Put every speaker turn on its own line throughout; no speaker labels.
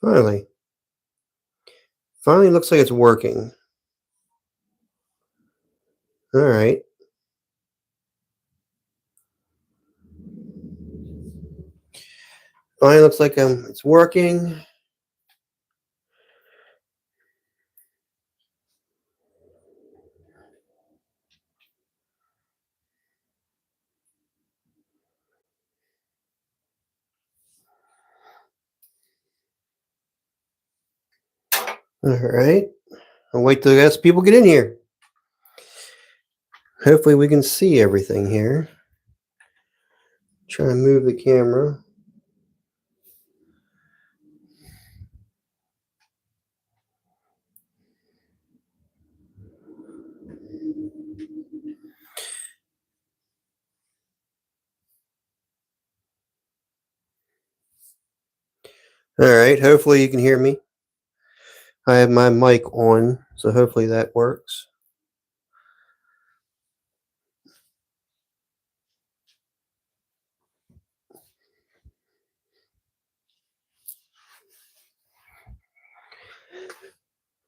Finally. Finally looks like it's working. All right. Finally looks like it's working. All right. I'll wait till the rest people get in here. Hopefully we can see everything here. Try and move the camera. All right. Hopefully you can hear me. I have my mic on, so hopefully that works.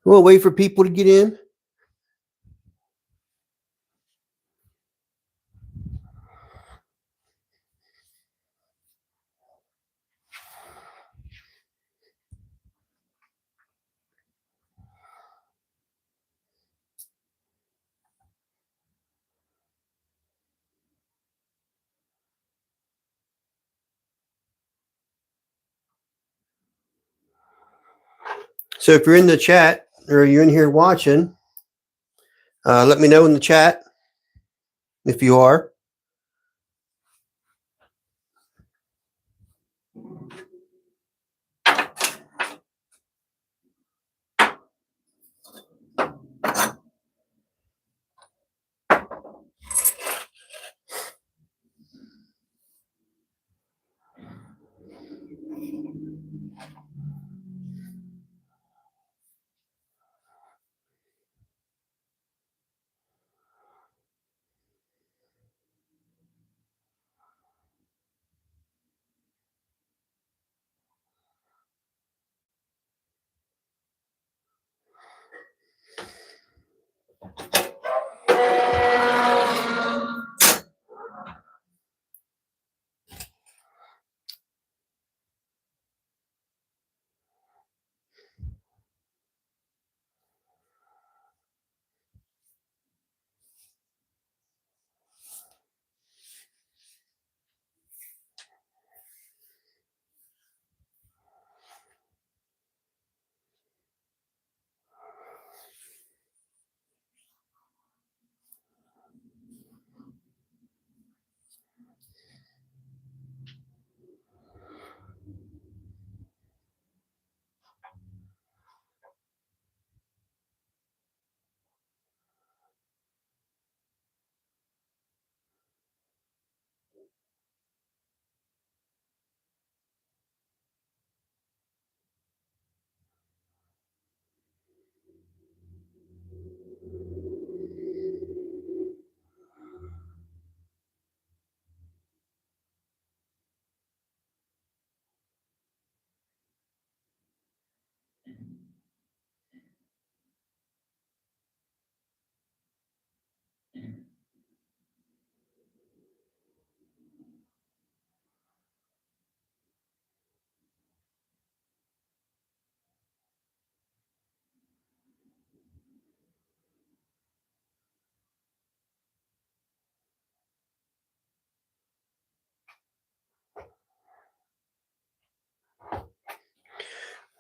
We'll wait for people to get in. So if you're in the chat or you're in here watching, let me know in the chat if you are.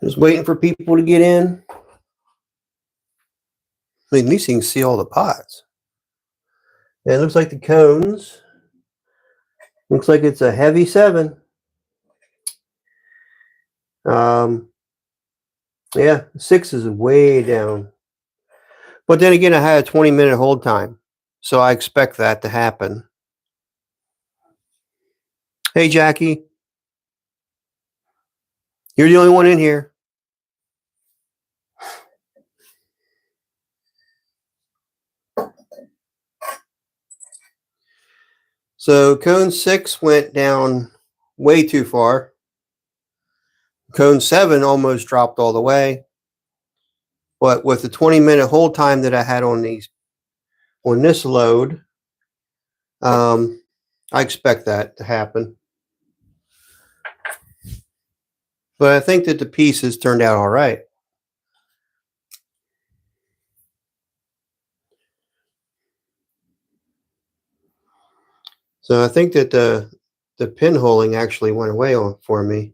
Just waiting for people to get in. I mean, at least you can see all the pots. And it looks like the cones. Looks like it's a heavy 7. Yeah, 6 is way down. But then again, I had a 20-minute hold time, so I expect that to happen. Hey, Jackie. You're the only one in here. So cone 6 went down way too far. Cone 7 almost dropped all the way. But with the 20-minute hold time that I had on this load, I expect that to happen. But I think that the pieces turned out all right. So I think that the pinholing actually went away for me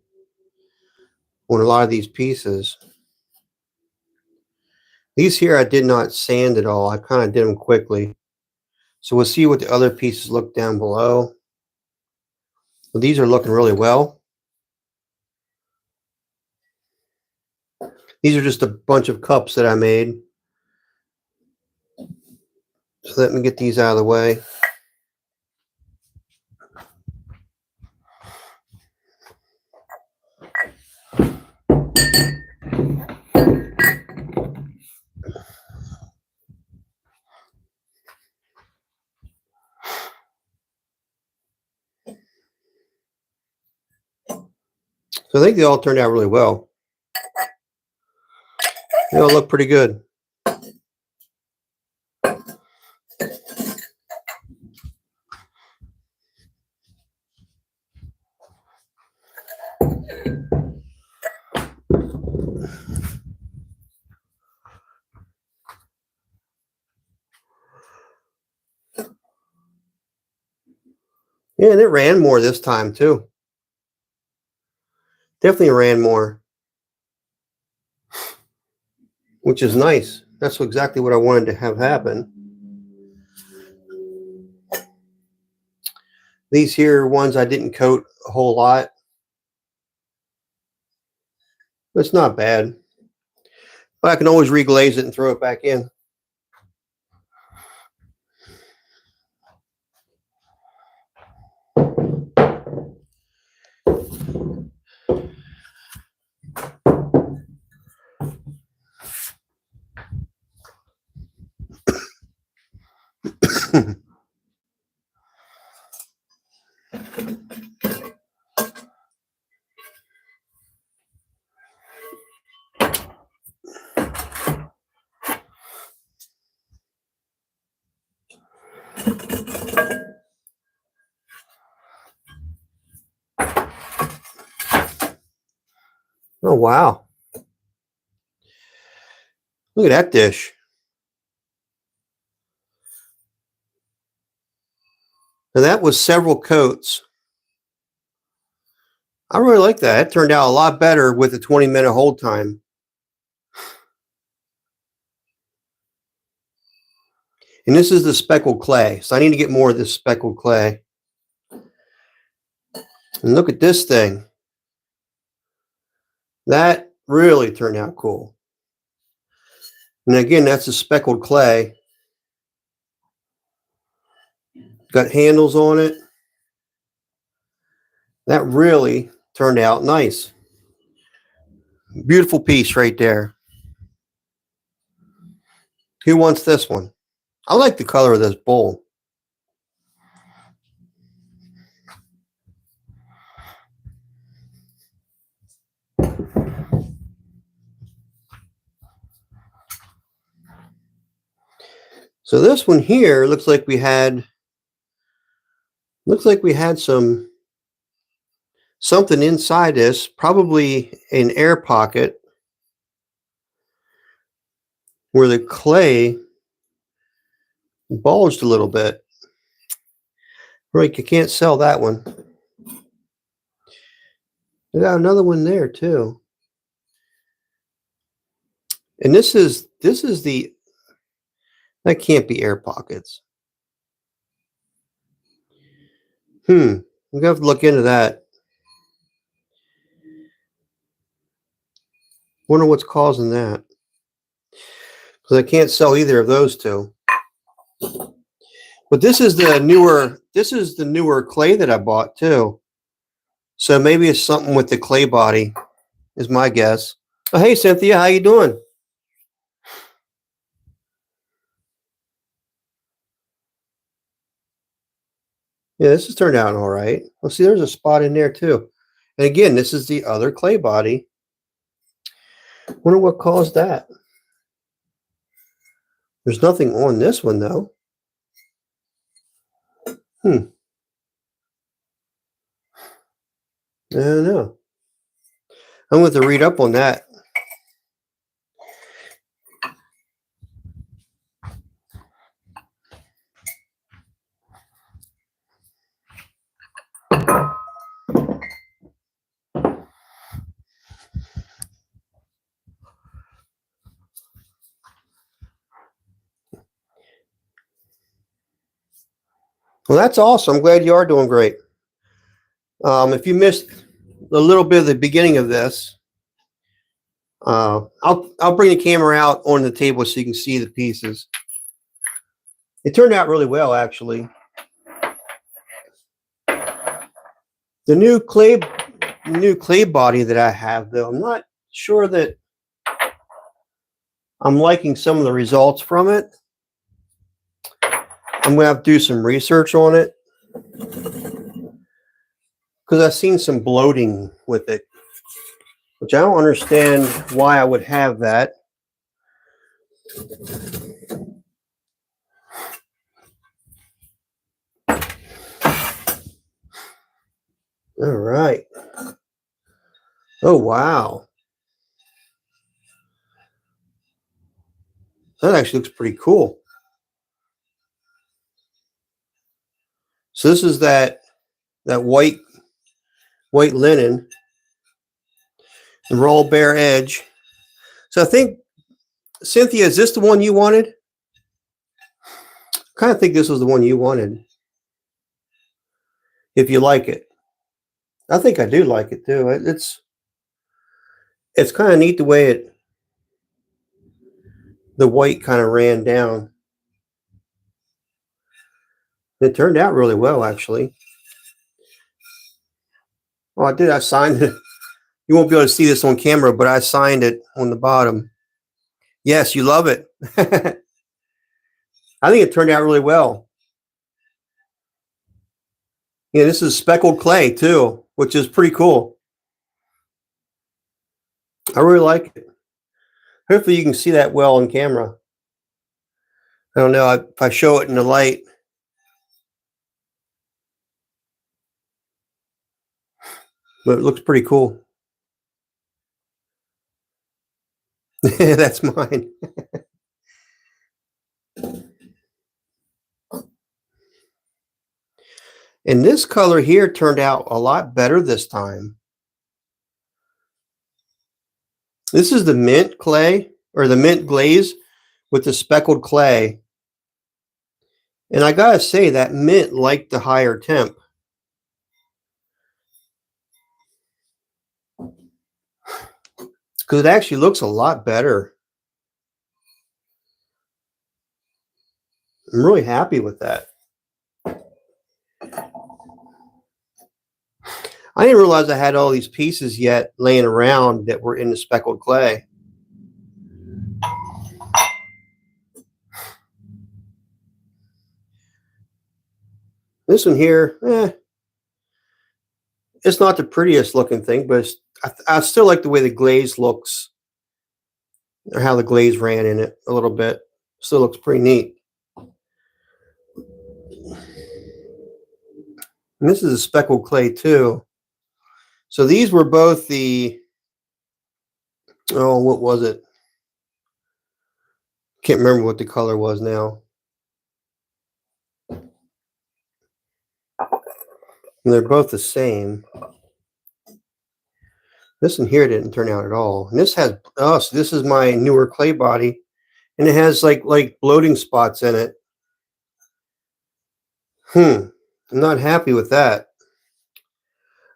on a lot of these pieces. These here I did not sand at all. I kind of did them quickly. So we'll see what the other pieces look down below. Well, these are looking really well. These are just a bunch of cups that I made. So let me get these out of the way. So I think they all turned out really well. They all look pretty good. Yeah, and it ran more this time too. Definitely ran more, which is nice. That's exactly what I wanted to have happen. These here ones I didn't coat a whole lot. It's not bad. But I can always reglaze it and throw it back in. Oh, wow. Look at that dish. Now that was several coats. I really like that. It turned out a lot better with the 20-minute hold time. And this is the speckled clay. So I need to get more of this speckled clay. And look at this thing. That really turned out cool. And again, that's the speckled clay. Got handles on it. That really turned out nice. Beautiful piece right there. Who wants this one? I like the color of this bowl. So this one here looks like we had something inside this, probably an air pocket where the clay bulged a little bit. Right, you can't sell that one. I got another one there too. And this is that can't be air pockets. I'm gonna have to look into that. Wonder what's causing that. Because I can't sell either of those two. But this is the newer clay that I bought too. So maybe it's something with the clay body, is my guess. Oh, hey Cynthia, how you doing? Yeah, this has turned out all right. Well, see, there's a spot in there too. And again, this is the other clay body. Wonder what caused that. There's nothing on this one though. I don't know. I'm going to read up on that. Well, that's awesome. I'm glad you are doing great. If you missed a little bit of the beginning of this, I'll bring the camera out on the table so you can see the pieces. It turned out really well, actually. The new clay body that I have, though, I'm not sure that I'm liking some of the results from it. I'm going to have to do some research on it because I've seen some bloating with it, which I don't understand why I would have that. All right. Oh, wow. That actually looks pretty cool. So this is that white linen, the raw bare edge. So I think, Cynthia, is this the one you wanted? I kind of think this was the one you wanted. If you like it. I think I do like it too. It's kind of neat the way the white kind of ran down. It turned out really well, actually. Oh, I signed it. You won't be able to see this on camera, but I signed it on the bottom. Yes, you love it. I think it turned out really well. Yeah, this is speckled clay too, which is pretty cool. I really like it. Hopefully you can see that well on camera. I don't know if I show it in the light. But it looks pretty cool. That's mine. And this color here turned out a lot better this time. This is the mint clay, or the mint glaze with the speckled clay. And I gotta say, that mint liked the higher temp. Because it actually looks a lot better. I'm really happy with that. I didn't realize I had all these pieces yet laying around that were in the speckled clay. This one here, it's not the prettiest looking thing, but I still like the way the glaze looks, or how the glaze ran in it a little bit. Still looks pretty neat. And this is a speckled clay too. So these were both the, what was it? Can't remember what the color was now. And they're both the same. This one here didn't turn out at all. And this has, so this is my newer clay body. And it has like bloating spots in it. I'm not happy with that.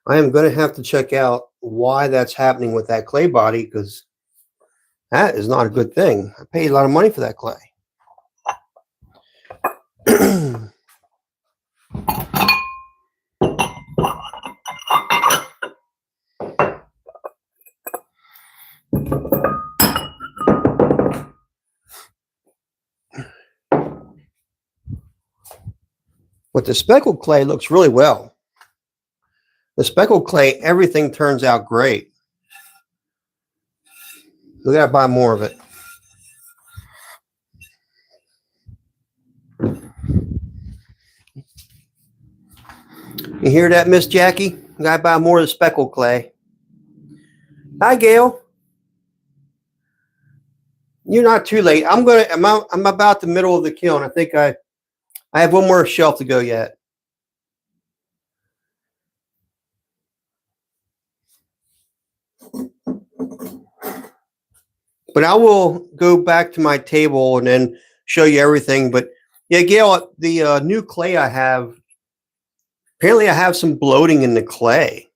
I am going to have to check out why that's happening with that clay body, because that is not a good thing. I paid a lot of money for that clay. But the speckled clay looks really well. The speckled clay, everything turns out great. We gotta buy more of it. You hear that, Miss Jackie? We gotta buy more of the speckled clay. Hi, Gail. You're not too late. I'm about the middle of the kiln. I think I have one more shelf to go yet. But I will go back to my table and then show you everything. But yeah, Gail, the new clay I have, apparently I have some bloating in the clay.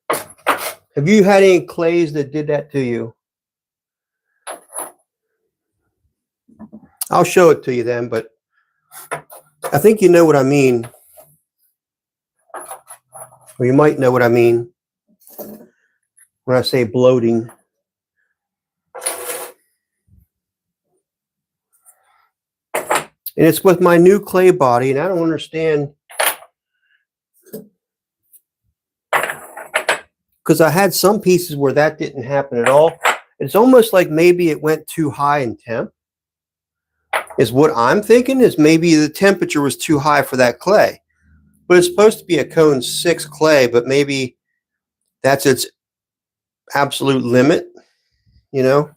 Have you had any clays that did that to you? I'll show it to you then, but I think you know what I mean. Or you might know what I mean when I say bloating. And it's with my new clay body, and I don't understand, because I had some pieces where that didn't happen at all. It's almost like maybe it went too high in temp. Is what I'm thinking, is maybe the temperature was too high for that clay. But it's supposed to be a cone 6 clay, but maybe that's its absolute limit, you know?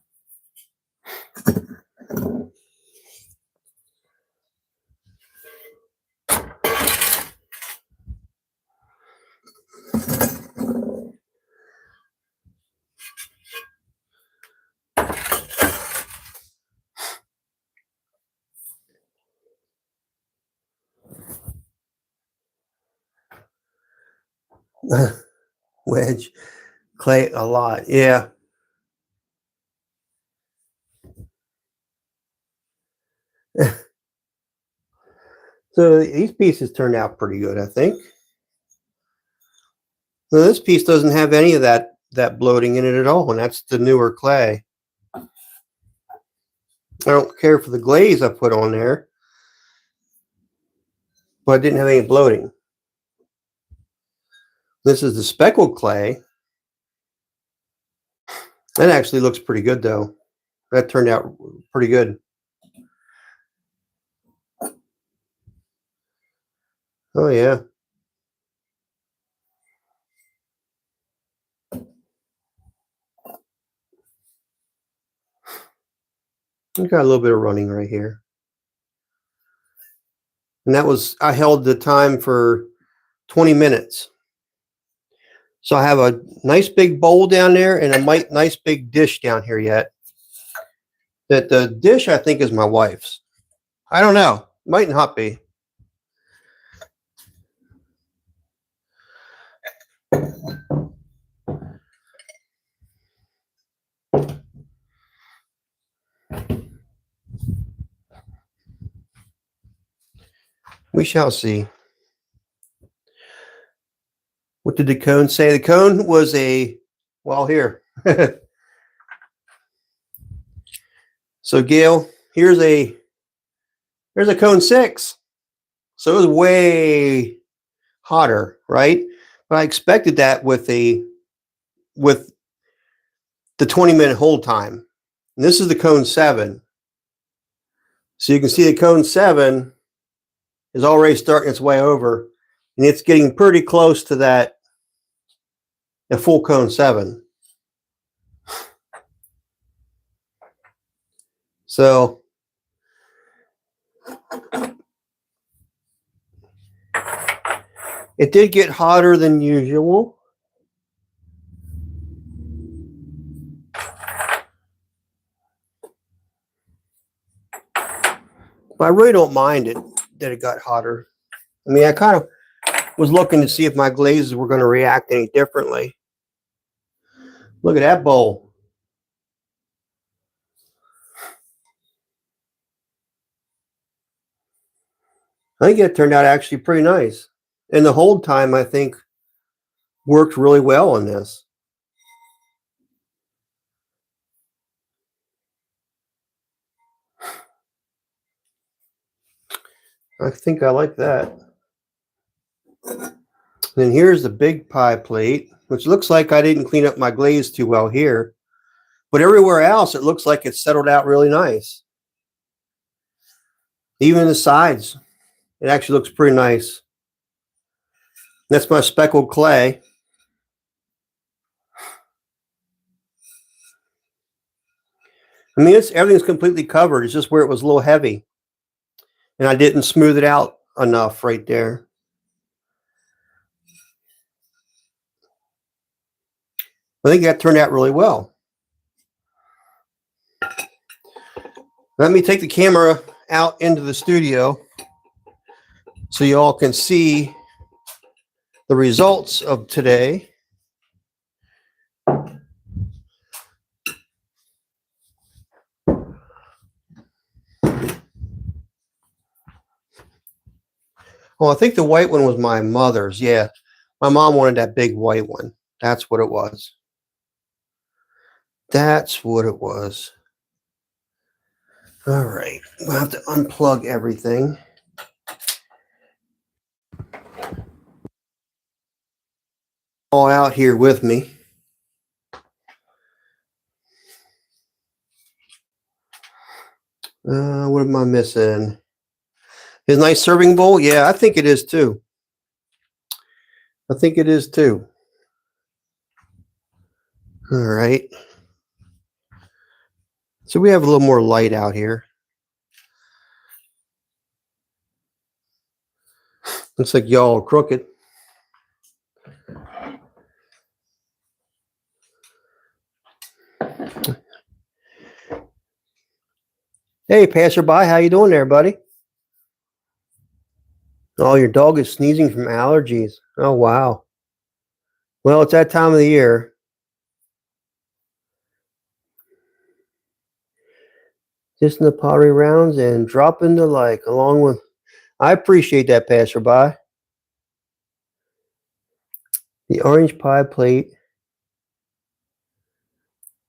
Wedge clay a lot, yeah. So these pieces turned out pretty good, I think. So this piece doesn't have any of that bloating in it at all, and that's the newer clay. I don't care for the glaze I put on there, but I didn't have any bloating. This is the speckled clay. That actually looks pretty good, though. That turned out pretty good. Oh, yeah. I got a little bit of running right here. And that was, I held the time for 20 minutes. So I have a nice big bowl down there and a nice big dish down here yet. That the dish, I think, is my wife's. I don't know. Might not be. We shall see. What did the cone say? The cone was well, here. So Gail, here's a cone 6. So it was way hotter, right? But I expected that with the 20-minute hold time. And this is the cone 7. So you can see the cone 7 is already starting its way over, and it's getting pretty close to that, the full cone 7. So it did get hotter than usual. But I really don't mind it that it got hotter. I mean, I kind of was looking to see if my glazes were going to react any differently. Look at that bowl. I think it turned out actually pretty nice. And the hold time, I think, worked really well on this. I think I like that. Then here's the big pie plate, which looks like I didn't clean up my glaze too well here. But everywhere else, it looks like it's settled out really nice. Even the sides, it actually looks pretty nice. That's my speckled clay. I mean, everything's completely covered. It's just where it was a little heavy. And I didn't smooth it out enough right there. I think that turned out really well. Let me take the camera out into the studio so you all can see the results of today. Oh, I think the white one was my mother's. Yeah, my mom wanted that big white one. That's what it was. That's what it was. All right, we'll have to unplug everything. All out here with me. What am I missing? Is nice serving bowl? Yeah, I think it is too. I think it is too. All right. So we have a little more light out here. Looks like y'all are crooked. Hey, passerby, how you doing there, buddy? Oh, your dog is sneezing from allergies. Oh, wow. Well, it's that time of the year. Just in the pottery rounds and dropping the like along with. I appreciate that, passerby. The orange pie plate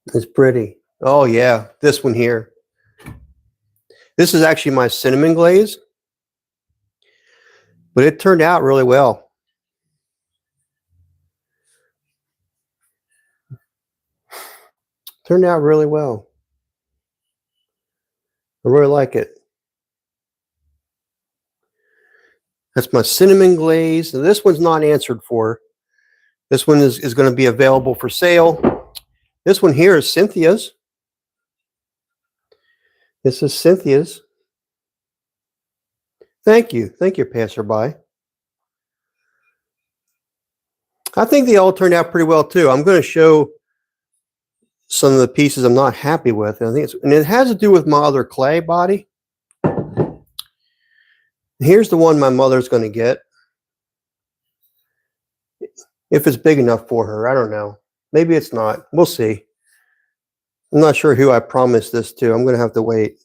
is pretty. Oh, yeah, this one here. This is actually my cinnamon glaze, but it turned out really well. Turned out really well. I really like it. That's my cinnamon glaze. And this one's not answered for. This one is going to be available for sale. This one here is Cynthia's. This is Cynthia's. Thank you. Thank you, passerby. I think they all turned out pretty well too. I'm going to show some of the pieces I'm not happy with. And I think and it has to do with my other clay body. Here's the one my mother's going to get. If it's big enough for her, I don't know. Maybe it's not. We'll see. I'm not sure who I promised this to. I'm going to have to wait.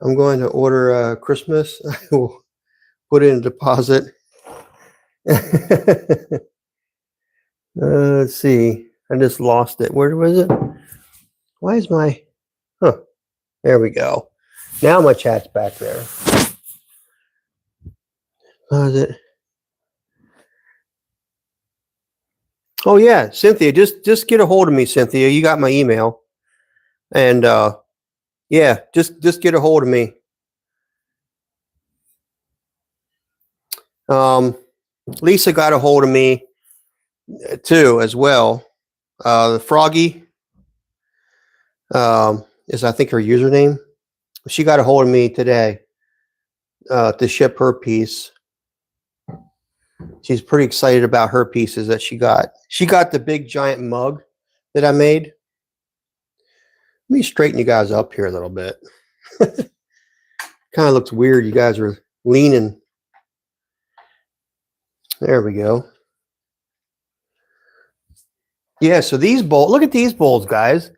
I'm going to order Christmas. I will put in a deposit. Let's see. I just lost it. Where was it? Why is my... Huh. There we go. Now my chat's back there. How's it? Oh yeah, Cynthia. Just get a hold of me, Cynthia. You got my email. And yeah, just get a hold of me. Lisa got a hold of me too as well. The Froggy is I think her username. She got a hold of me today to ship her piece. She's pretty excited about her pieces that she got. She got the big giant mug that I made. Let me straighten you guys up here a little bit. Kind of looks weird. You guys are leaning. There we go. Yeah, so these bowls, look at these bowls, guys.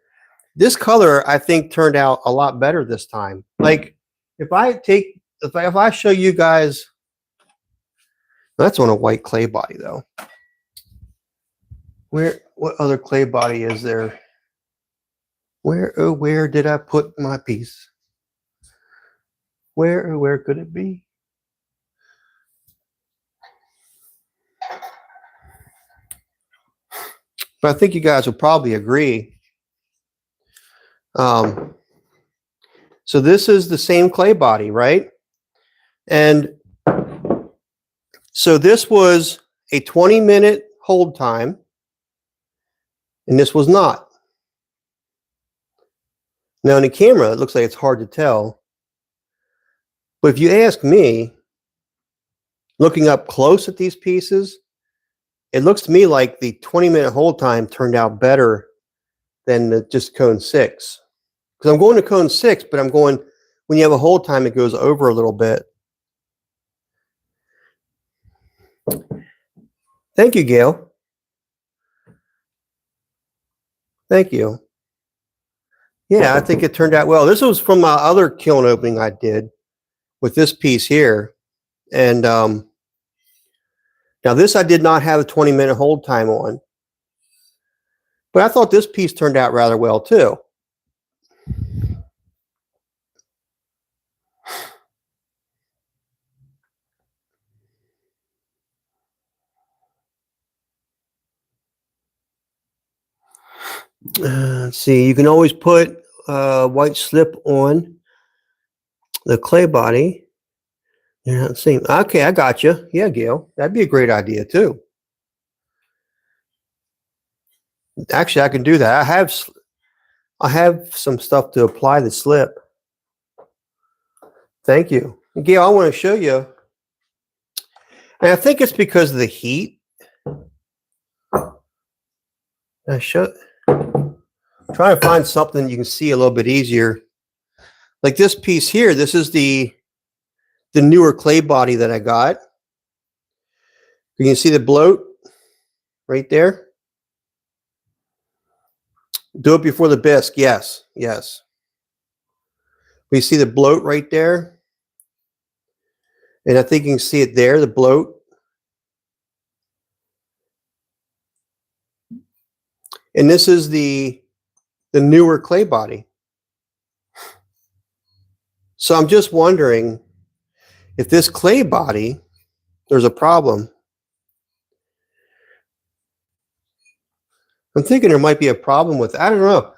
This color, I think, turned out a lot better this time. Like, if I show you guys, that's on a white clay body, though. What other clay body is there? Where did I put my piece? Where could it be? but I think you guys will probably agree. So this is the same clay body, right? And so this was a 20-minute hold time, and this was not. Now in the camera, it looks like it's hard to tell. But if you ask me, looking up close at these pieces, it looks to me like the 20-minute hold time turned out better than just cone 6. Because I'm going to cone 6, but I'm going, when you have a hold time, it goes over a little bit. Thank you, Gail. Thank you. Yeah, I think it turned out well. This was from my other kiln opening I did with this piece here. And now this I did not have a 20-minute hold time on. But I thought this piece turned out rather well too. Let's see, you can always put white slip on the clay body. You're not seeing. Okay, I got you. Yeah, Gail, that'd be a great idea too. Actually, I can do that. I have some stuff to apply the slip. Thank you, Gail. I want to show you, and I think it's because of the heat. Try to find something you can see a little bit easier. Like this piece here. This is the newer clay body that I got. You can see the bloat right there. Do it before the bisque. Yes, yes. We see the bloat right there. And I think you can see it there, the bloat. And this is the newer clay body. So I'm just wondering if this clay body, there's a problem. I'm thinking there might be a problem with, I don't know.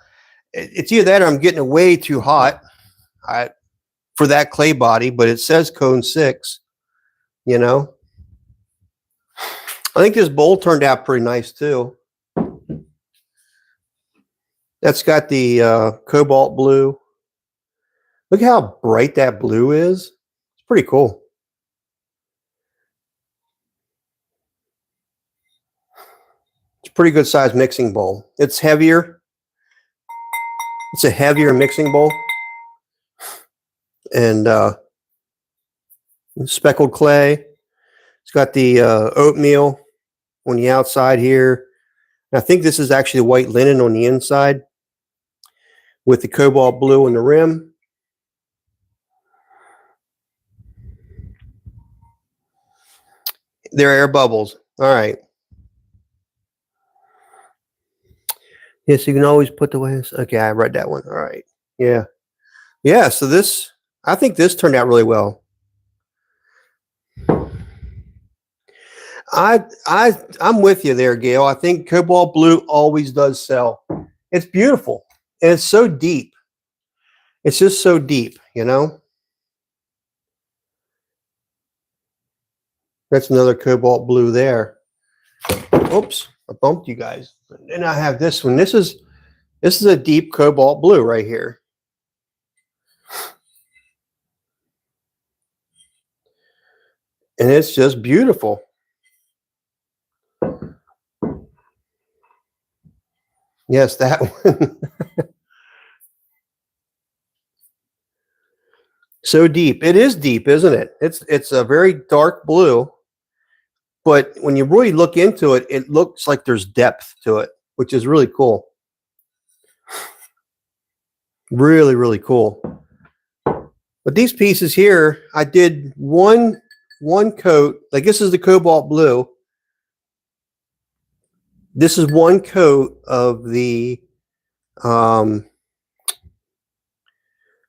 It's either that or I'm getting it way too hot for that clay body, but it says cone 6, you know. I think this bowl turned out pretty nice too. That's got the cobalt blue. Look how bright that blue is. It's pretty cool. It's a pretty good size mixing bowl. It's heavier. It's a heavier mixing bowl. And speckled clay. It's got the oatmeal on the outside here. And I think this is actually white linen on the inside with the cobalt blue on the rim. They're air bubbles. All right. Yes, you can always put the way. Okay, I read that one. All right. Yeah. Yeah, so this, I think this turned out really well. I'm with you there, Gail. I think cobalt blue always does sell. It's beautiful. And it's so deep. It's just so deep, you know? That's another cobalt blue there. Oops, I bumped you guys. And I have this one. This is a deep cobalt blue right here. And it's just beautiful. Yes, that one. So deep. It is deep, isn't it? It's a very dark blue. But when you really look into it, it looks like there's depth to it, which is really cool. Really, really cool. But these pieces here, I did one coat. Like this is the cobalt blue. This is one coat of the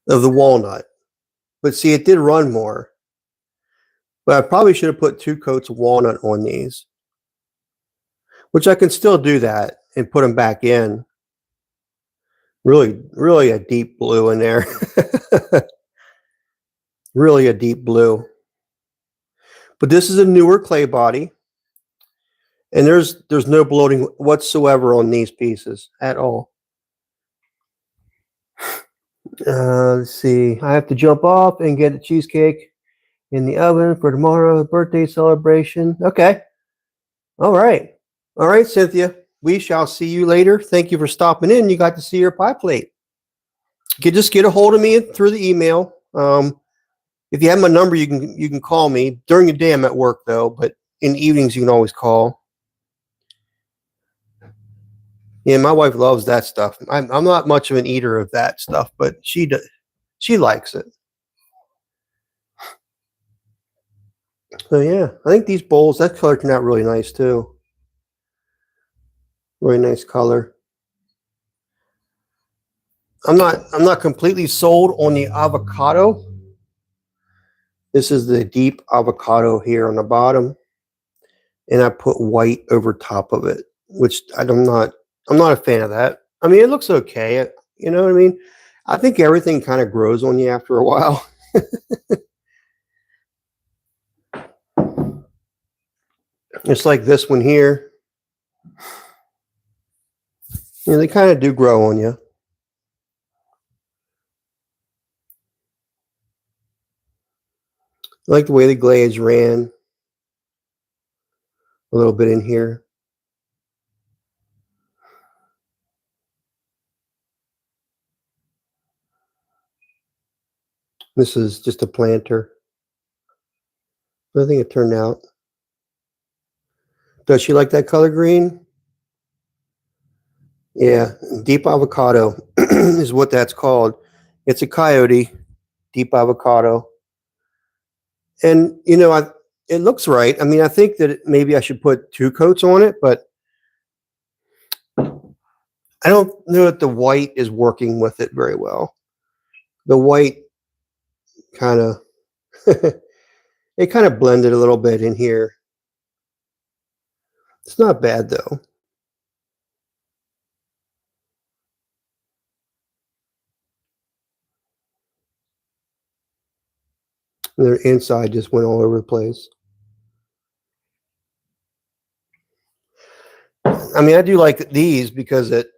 walnut. But see, it did run more. But I probably should have put 2 coats of walnut on these, which I can still do that. and put them back in. Really, really a deep blue in there. Really a deep blue. But this is a newer clay body. And there's no bloating whatsoever on these pieces at all. Let's see. I have to jump off and get a cheesecake in the oven for tomorrow's birthday celebration. Okay. All right. All right, Cynthia. We shall see you later. Thank you for stopping in. You got to see your pie plate. You can just get a hold of me through the email. If you have my number, you can call me. During the day, I'm at work though, but in the evenings you can always call. Yeah, my wife loves that stuff. I'm not much of an eater of that stuff, but she does. She likes it. So yeah, I think these bowls, that color turned out really nice too. Really nice color. I'm not completely sold on the avocado. This is the deep avocado here on the bottom, and I put white over top of it, which I'm not a fan of that. I mean, it looks okay. You know what I mean? I think everything kind of grows on you after a while. It's like this one here. Yeah, they kind of do grow on you. I like the way the glaze ran a little bit in here. This is just a planter. I think it turned out. Does she like that color green? Yeah, deep avocado is what that's called. It's a coyote, deep avocado. And, you know, it looks right. I mean, I think that maybe I should put 2 coats on it, but I don't know that the white is working with it very well. The white kind of, it kind of blended a little bit in here. It's not bad though. The inside just went all over the place. I mean, I do like these because it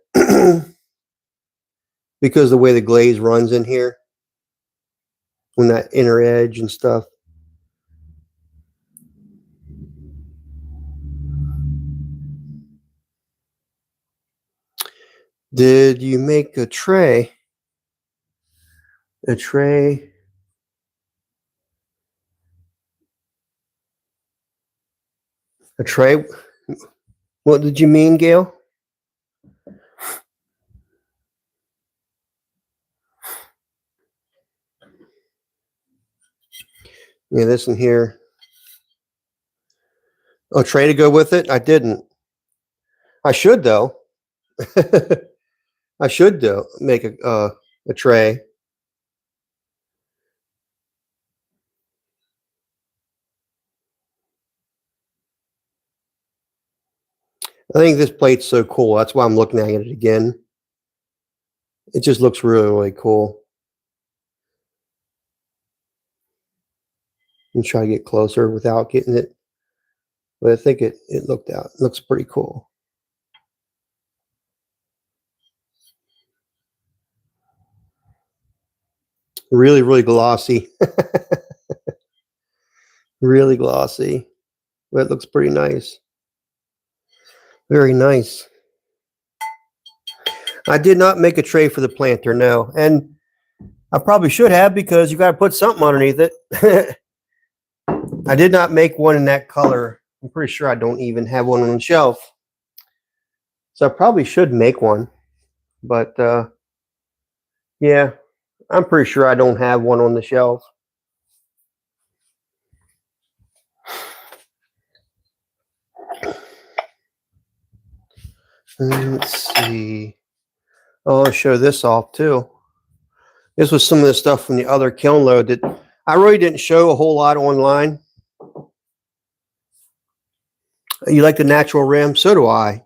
because the way the glaze runs in here on that inner edge and stuff. Did you make a tray? A tray? A tray? What did you mean, Gail? Yeah, this one here. A tray to go with it? I didn't. I should though. I should though make a tray. I think this plate's so cool. That's why I'm looking at it again. It just looks really, really cool. And try to get closer without getting it. But I think it looks pretty cool. Really, really glossy. Really glossy. But it looks pretty nice. Very nice. I did not make a tray for the planter, no. And I probably should have because you got to put something underneath it. I did not make one in that color. I'm pretty sure I don't even have one on the shelf. So I probably should make one. But yeah, I'm pretty sure I don't have one on the shelf. Let's see. Oh, I'll show this off too. This was some of the stuff from the other kiln load that I really didn't show a whole lot online. You like the natural rim? So do I.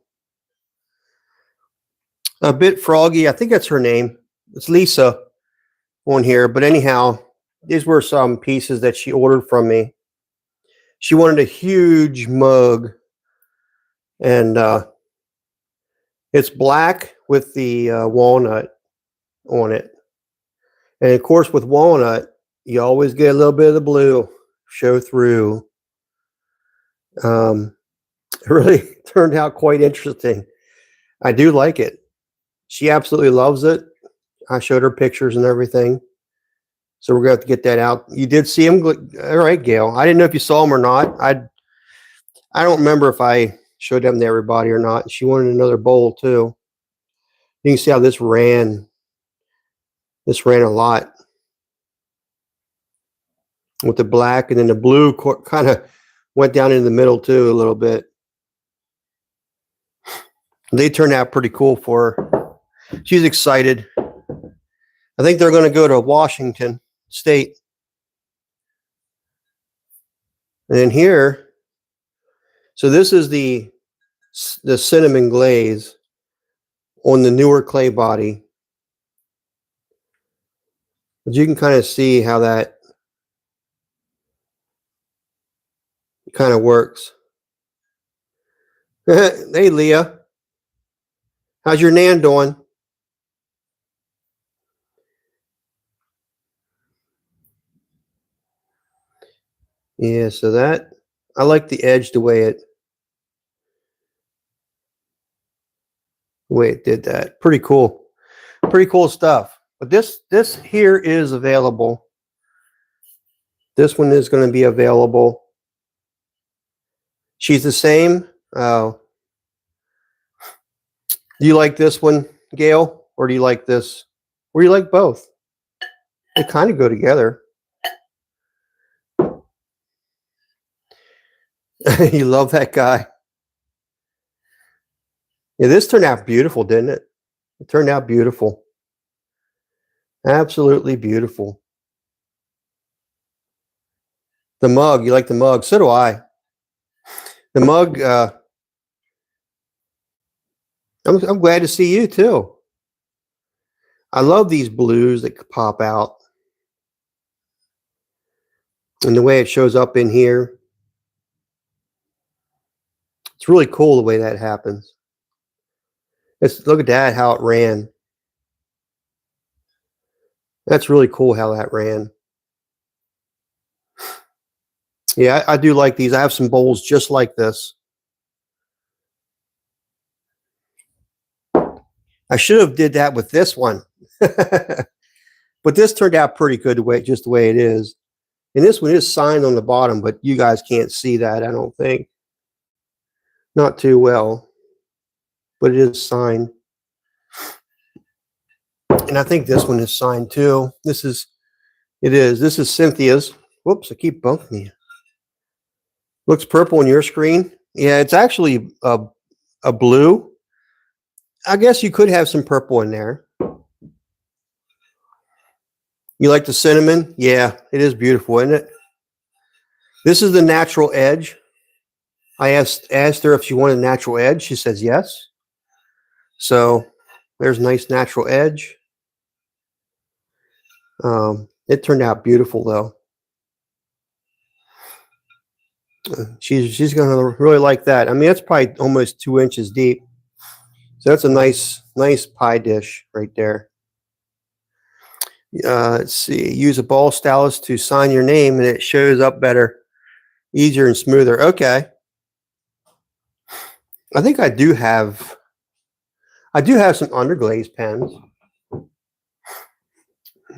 A bit froggy. I think that's her name. It's Lisa on here. But anyhow, these were some pieces that she ordered from me. She wanted a huge mug, and it's black with the walnut on it. And of course, with walnut, you always get a little bit of the blue show through. It really turned out quite interesting. I do like it. She absolutely loves it. I showed her pictures and everything. So we're going to have to get that out. You did see him? All right, Gail. I didn't know if you saw him or not. I don't remember if I showed them to everybody or not. She wanted another bowl too. You can see how this ran. This ran a lot with the black, and then the blue kind of went down in the middle too a little bit. They turned out pretty cool for her. She's excited. I think they're going to go to Washington State. And then here, so this is the cinnamon glaze on the newer clay body. But you can kind of see how that kind of works. Hey, Leah. How's your Nan doing? Yeah, so that, I like the edge the way it did that. Pretty cool. Pretty cool stuff. But this here is available. This one is going to be available. She's the same. Do you like this one, Gail? Or do you like this? Or do you like both? They kind of go together. You love that guy. Yeah, this turned out beautiful, didn't it? It turned out beautiful. Absolutely beautiful. The mug, you like the mug? So do I. The mug, I'm glad to see you too. I love these blues that pop out. And the way it shows up in here. It's really cool the way that happens. Look at that, how it ran. That's really cool how that ran. Yeah, I do like these. I have some bowls just like this. I should have did that with this one. But this turned out pretty good just the way it is. And this one is signed on the bottom, but you guys can't see that, I don't think. Not too well. But it is signed. And I think this one is signed too. This is Cynthia's. Whoops, I keep bumping you. Looks purple on your screen. Yeah, it's actually a blue. I guess you could have some purple in there. You like the cinnamon? Yeah, it is beautiful, isn't it? This is the natural edge. I asked her if she wanted a natural edge. She says yes. So there's a nice natural edge. It turned out beautiful though. She's gonna really like that. I mean, that's probably almost 2 inches deep. So that's a nice pie dish right there. Let's see. Use a ball stylus to sign your name, and it shows up better, easier and smoother. Okay. I think I do have some underglaze pens.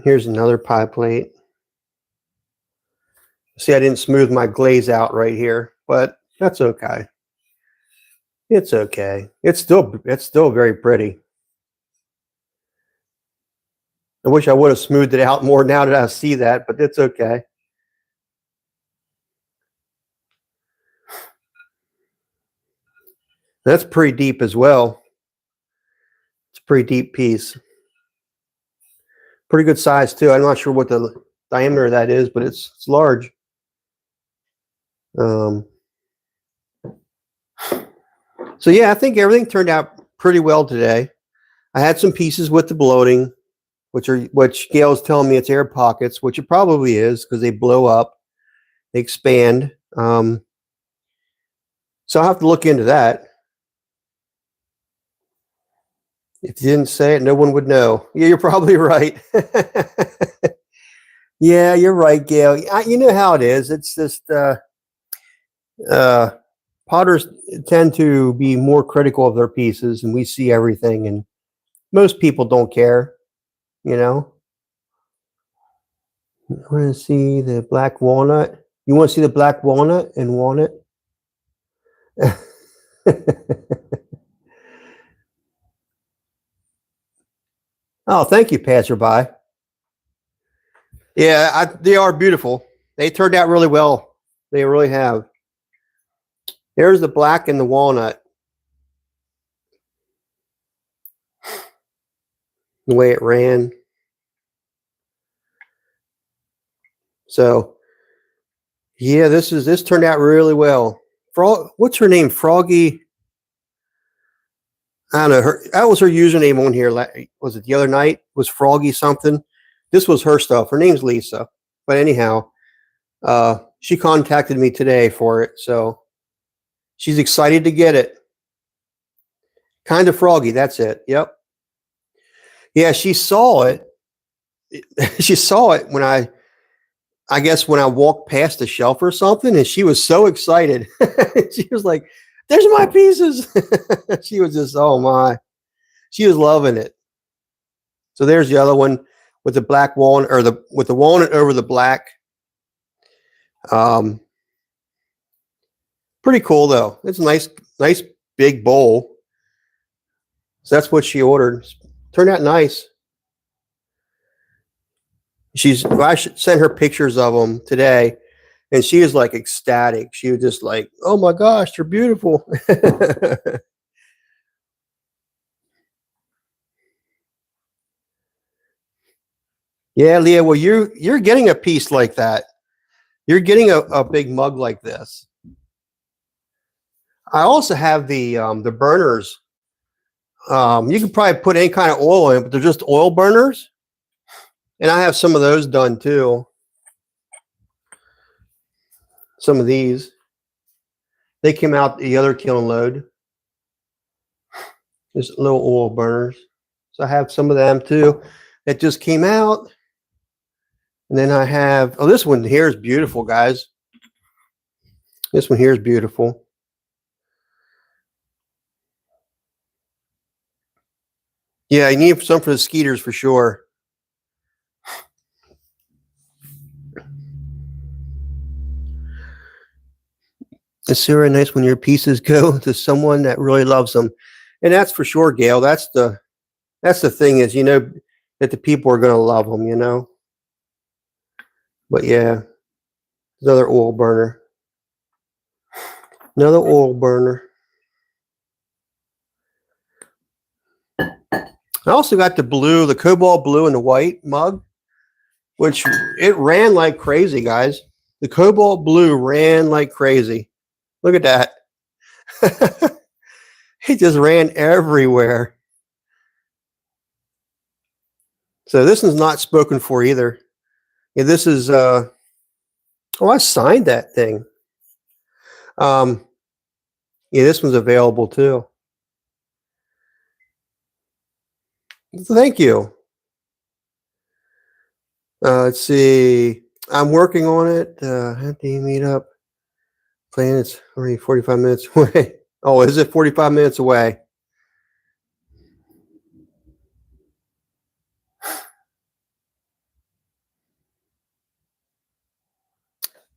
Here's another pie plate. See, I didn't smooth my glaze out right here, but that's okay. It's okay. It's still very pretty. I wish I would have smoothed it out more now that I see that, but it's okay. That's pretty deep as well. It's a pretty deep piece. Pretty good size too. I'm not sure what the diameter of that is, but it's large. So yeah, I think everything turned out pretty well today. I had some pieces with the bloating, which Gail's telling me it's air pockets, which it probably is because they blow up, they expand. So I'll have to look into that. If you didn't say it, no one would know. Yeah, you're probably right. Yeah, you're right, Gail. You know how it is. It's just potters tend to be more critical of their pieces, and we see everything, and most people don't care, you know. I want to see the black walnut. You want to see the black walnut and walnut? Oh, thank you, passerby. Yeah, they are beautiful. They turned out really well. They really have. There's the black and the walnut. The way it ran. So, yeah, this turned out really well. What's her name? Froggy. I don't know. That was her username on here. Was it the other night? Was Froggy something? This was her stuff. Her name's Lisa. But anyhow, she contacted me today for it, so she's excited to get it. Kind of Froggy. That's it. Yep. Yeah, she saw it. She saw it when I guess when I walked past the shelf or something, and she was so excited. She was like, "There's my pieces." She was just, oh my. She was loving it. So there's the other one with the black walnut, or with the walnut over the black. Pretty cool though. It's a nice big bowl. So that's what she ordered. Turned out nice. I should send her pictures of them today, and she is like ecstatic. She was just like, "Oh my gosh, they're beautiful." Yeah, Leah. Well, you're getting a piece like that. You're getting a big mug like this. I also have the burners. You can probably put any kind of oil in, but they're just oil burners, and I have some of those done too. Some of these, they came out the other kiln load. Just little oil burners. So I have some of them too that just came out. And then I have, oh, this one here is beautiful, guys. This one here is beautiful. Yeah, you need some for the skeeters for sure. It's very nice when your pieces go to someone that really loves them. And that's for sure, Gail. That's the thing is, you know, that the people are going to love them, you know. But yeah, another oil burner. Another oil burner. I also got the blue, the cobalt blue and the white mug, which it ran like crazy, guys. The cobalt blue ran like crazy. Look at that. It just ran everywhere. So this is not spoken for either. Yeah, this is oh, I signed that thing. Yeah, this one's available too. Thank you. Let's see. I'm working on it. Have to meet up. Plan it's already 45 minutes away. Oh, is it 45 minutes away?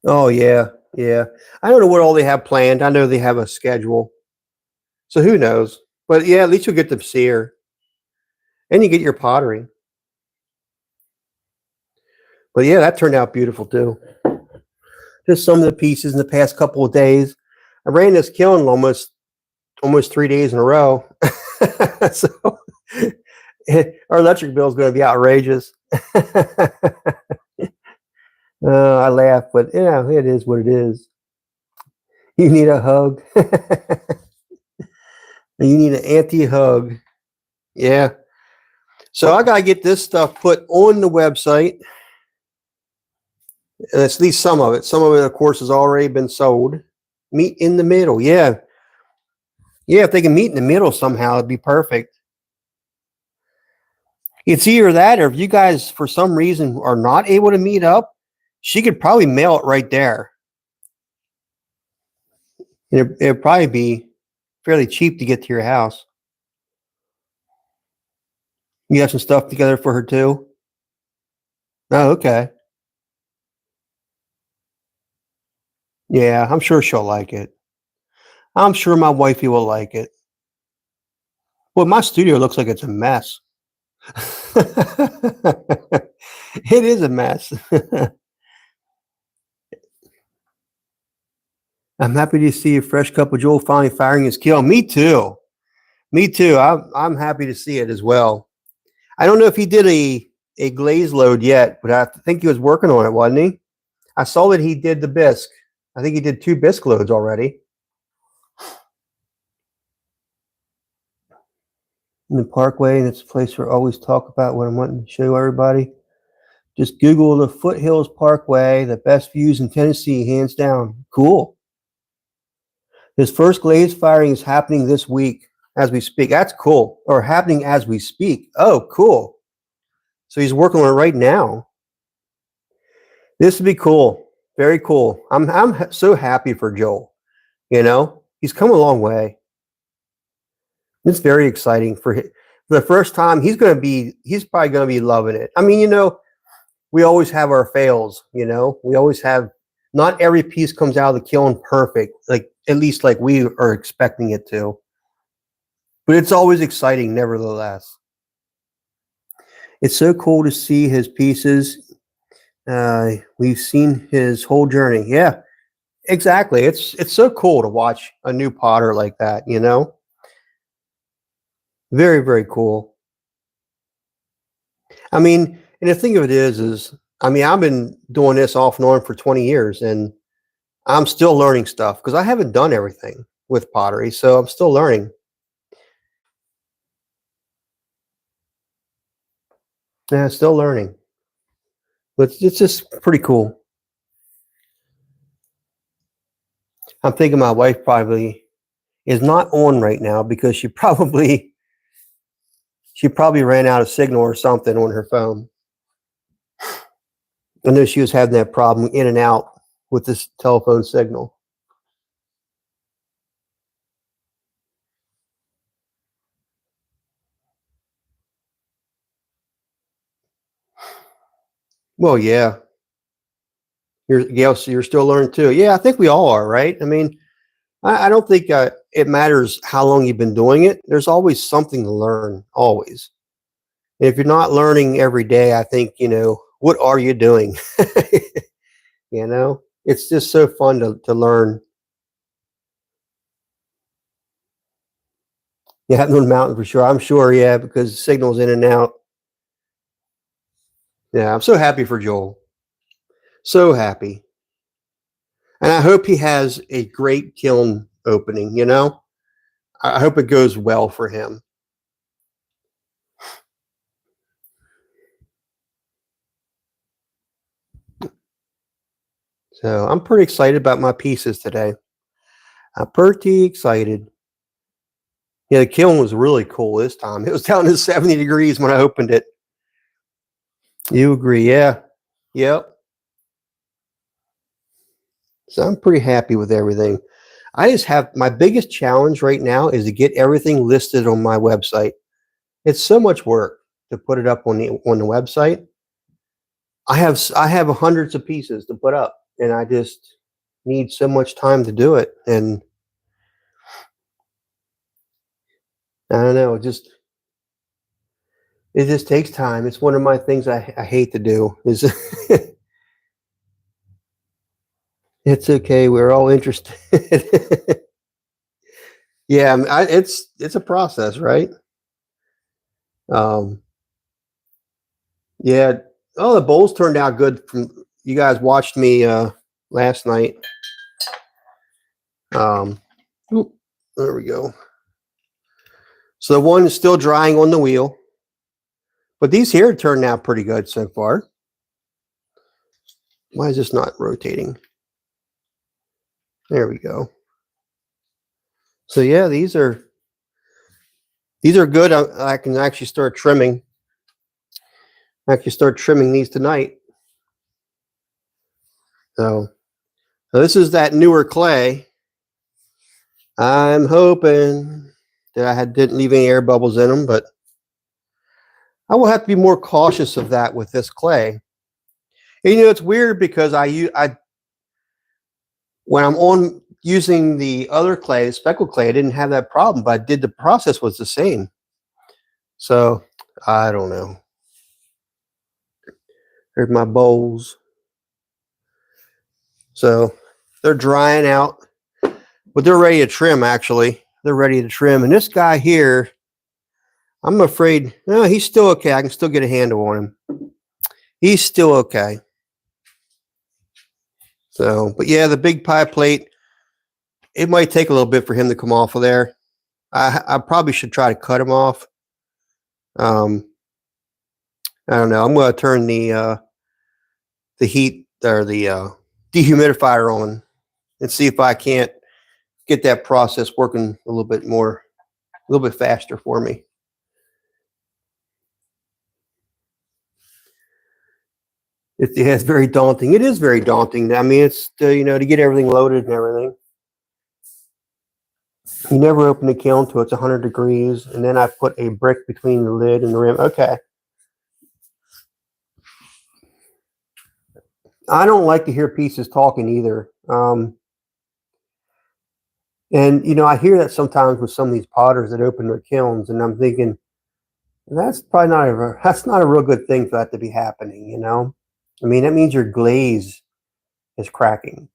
Oh yeah, yeah. I don't know what all they have planned. I know they have a schedule. So who knows? But yeah, at least you'll get to see her. And you get your pottery. But yeah, that turned out beautiful too. Just some of the pieces in the past couple of days. I ran this kiln almost 3 days in a row. So our electric bill is going to be outrageous. I laugh, but yeah, it is what it is. You need a hug. You need an anti-hug. Yeah. So I got to get this stuff put on the website. And at least some of it. Some of it, of course, has already been sold. Meet in the middle. Yeah. Yeah, if they can meet in the middle somehow, it'd be perfect. It's either that or if you guys, for some reason, are not able to meet up, she could probably mail it right there. It'd probably be fairly cheap to get to your house. You have some stuff together for her too? Oh, okay. Yeah, I'm sure she'll like it. I'm sure my wifey will like it. Well, my studio looks like it's a mess. It is a mess. I'm happy to see a fresh cup of Joel finally firing his kiln. Me too. Me too. I'm happy to see it as well. I don't know if he did a glaze load yet, but I think he was working on it, wasn't he? I saw that he did the bisque. I think he did 2 bisque loads already. In the Parkway, and it's a place where I always talk about what I'm wanting to show everybody. Just Google the Foothills Parkway, the best views in Tennessee, hands down. Cool. His first glaze firing is happening this week as we speak. That's cool. Or happening as we speak. Oh, cool. So he's working on it right now. This would be cool. Very cool. I'm so happy for Joel. You know, he's come a long way. It's very exciting for him. For the first time, he's probably going to be loving it. I mean, you know, we always have our fails, you know, we always have, not every piece comes out of the kiln perfect, like at least like we are expecting it to, but it's always exciting nevertheless. It's so cool to see his pieces. We've seen his whole journey. Yeah, exactly. It's so cool to watch a new potter like that, you know. Very, very cool. I mean, and the thing of it is, I mean, I've been doing this off and on for 20 years and I'm still learning stuff because I haven't done everything with pottery. So I'm still learning. Yeah, still learning. But it's just pretty cool. I'm thinking my wife probably is not on right now because she probably ran out of signal or something on her phone. I know she was having that problem in and out with this telephone signal. Well, yeah. So you're still learning too. Yeah, I think we all are, right? I mean, I don't think it matters how long you've been doing it. There's always something to learn, always. And if you're not learning every day, I think, you know, what are you doing? You know, it's just so fun to learn. Yeah, on the mountain for sure. I'm sure, yeah, because the signal's in and out. Yeah, I'm so happy for Joel. So happy. And I hope he has a great kiln opening, you know? I hope it goes well for him. So I'm pretty excited about my pieces today. I'm pretty excited. Yeah, the kiln was really cool this time. It was down to 70 degrees when I opened it. You agree? Yeah. Yep. So I'm pretty happy with everything. I just have my biggest challenge right now is to get everything listed on my website. It's so much work to put it up on the website. I have hundreds of pieces to put up, and I just need so much time to do it. And I don't know, it just takes time. It's one of my things I hate to do. Is it's okay. We're all interested. Yeah, it's a process, right? Um, yeah. Oh, the bowls turned out good. From you guys watched me last night. Um, oop, there we go. So the one is still drying on the wheel. But these here turned out pretty good so far. Why is this not rotating? There we go. So yeah, these are good. I can actually start trimming. I can start trimming these tonight. So this is that newer clay. I'm hoping that I didn't leave any air bubbles in them, but I will have to be more cautious of that with this clay. And, it's weird because when I'm on using the other clay, speckled clay, I didn't have that problem, but the process was the same. So I don't know. There's my bowls. So they're drying out, but they're ready to trim. Actually, they're ready to trim. And this guy here, I'm afraid, no, he's still okay. I can still get a handle on him. He's still okay. So, but yeah, the big pie plate, it might take a little bit for him to come off of there. I probably should try to cut him off. I don't know. I'm going to turn the heat or the dehumidifier on and see if I can't get that process working a little bit faster for me. It's very daunting. It is very daunting. I mean, it's to get everything loaded and everything. You never open the kiln till it's 100 degrees, and then I put a brick between the lid and the rim. Okay. I don't like to hear pieces talking either. And I hear that sometimes with some of these potters that open their kilns, and I'm thinking that's probably not a real good thing for that to be happening. I mean, that means your glaze is cracking.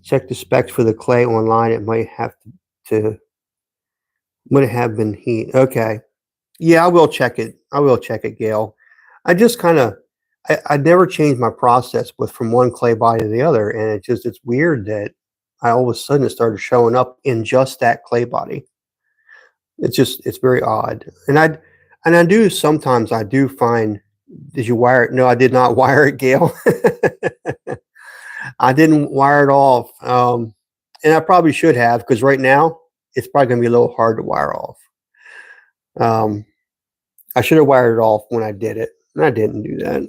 Check the specs for the clay online. It might have been heat. Okay. Yeah, I will check it. Gail. I just I never changed my process from one clay body to the other. And it's weird that all of a sudden it started showing up in just that clay body. It's very odd. And I do sometimes find, did you wire it? No, I did not wire it, Gail. I didn't wire it off. And I probably should have, because right now it's probably going to be a little hard to wire off. I should have wired it off when I did it, and I didn't do that.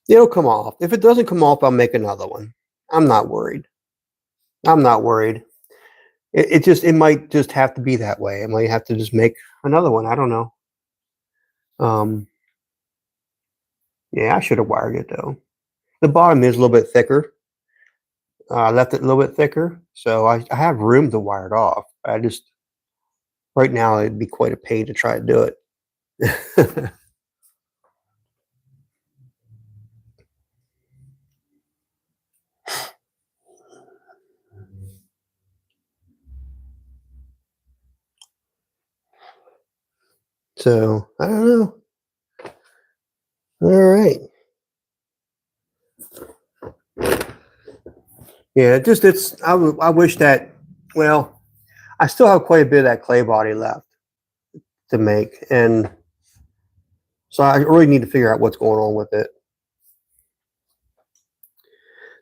It'll come off. If it doesn't come off, I'll make another one. I'm not worried. It might just have to be that way. I might have to just make another one. I don't know. Yeah, I should have wired it though. The bottom is a little bit thicker. I left it a little bit thicker, so I have room to wire it off. Right now it'd be quite a pain to try to do it. So I don't know. All right. Yeah, I wish that. Well, I still have quite a bit of that clay body left to make, and so I really need to figure out what's going on with it.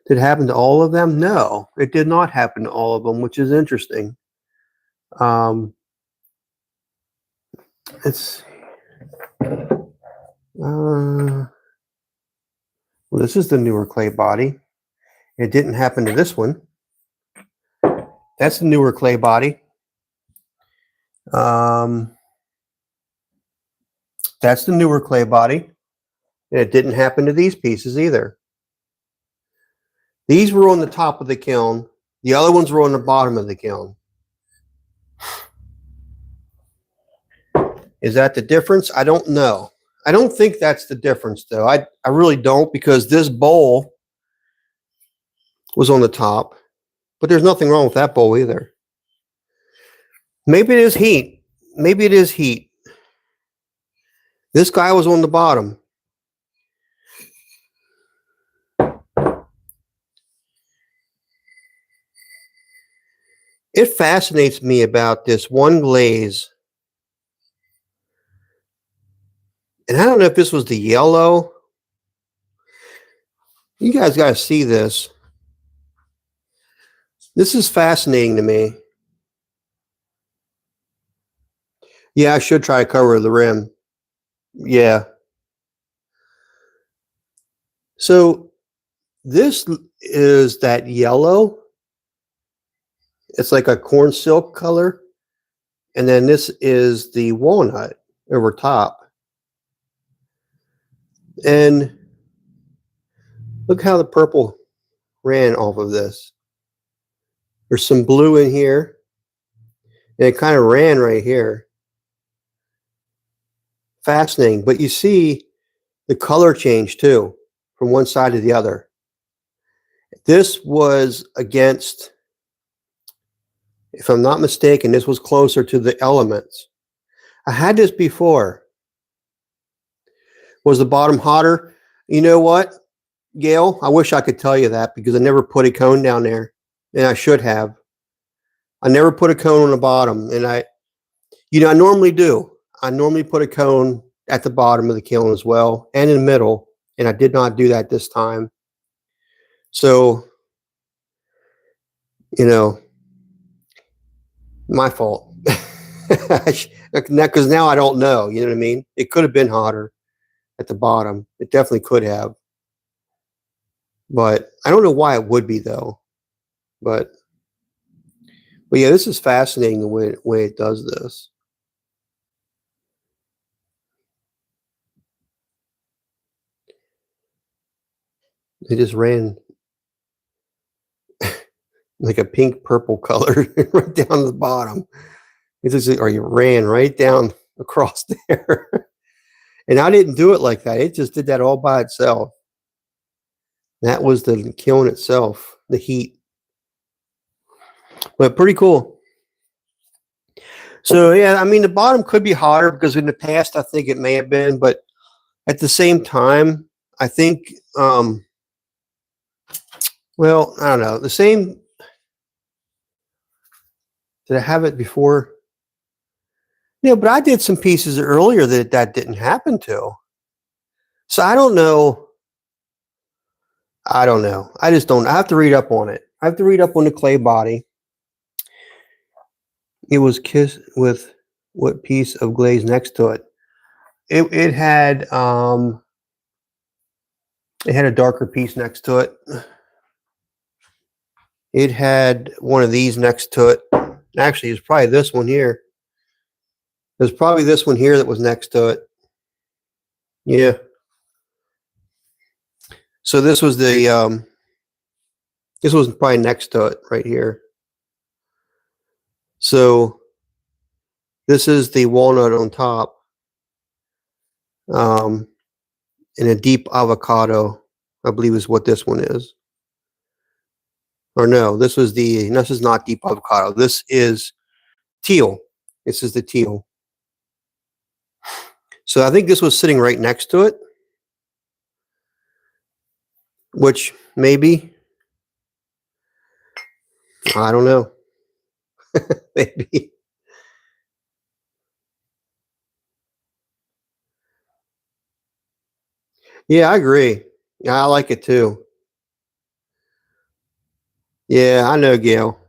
Did it happen to all of them? No, it did not happen to all of them, which is interesting. It's well, this is the newer clay body. It didn't happen to this one. That's the newer clay body. That's the newer clay body. And it didn't happen to these pieces either. These were on the top of the kiln. The other ones were on the bottom of the kiln. Is that the difference? I don't know. I don't think that's the difference, though. I really don't, because this bowl was on the top, but there's nothing wrong with that bowl either. Maybe it is heat. This guy was on the bottom. it fascinates me about this one glaze. And I don't know if this was the yellow. You guys got to see this. This is fascinating to me. Yeah, I should try to cover the rim. Yeah. So this is that yellow. It's like a corn silk color. And then this is the walnut over top. And look how the purple ran off of this. There's some blue in here. And it kind of ran right here. Fascinating. But you see the color change too from one side to the other. This was against, if I'm not mistaken, this was closer to the elements. I had this before. Was the bottom hotter? You know what, Gail? I wish I could tell you that because I never put a cone down there, and I should have. I never put a cone on the bottom, and I normally do. I normally put a cone at the bottom of the kiln as well, and in the middle, and I did not do that this time. So, my fault. Because now I don't know. You know what I mean? It could have been hotter at the bottom. It definitely could have. But I don't know why it would be, though. But yeah, this is fascinating the way it does this. It just ran like a pink purple color right down to the bottom. It just, or you ran right down across there. And I didn't do it like that. It just did that all by itself. That was the kiln itself, the heat. But pretty cool. So yeah, I mean the bottom could be hotter because in the past I think it may have been, but at the same time, I think well, I don't know. The same. Did I have it before? Yeah, but I did some pieces earlier that didn't happen to. So I don't know. I don't know. I just don't. I have to read up on it. I have to read up on the clay body. It was kissed with what piece of glaze next to it? It had a darker piece next to it. It had one of these next to it. Actually, it's probably this one here. There's probably this one here that was next to it. Yeah. So this was the this was probably next to it right here. So this is the walnut on top. And a deep avocado, I believe is what this one is. Or no, this is not deep avocado. This is teal. This is the teal. So I think this was sitting right next to it, which maybe, I don't know. Maybe. Yeah, I agree. Yeah, I like it too. Yeah, I know, Gail.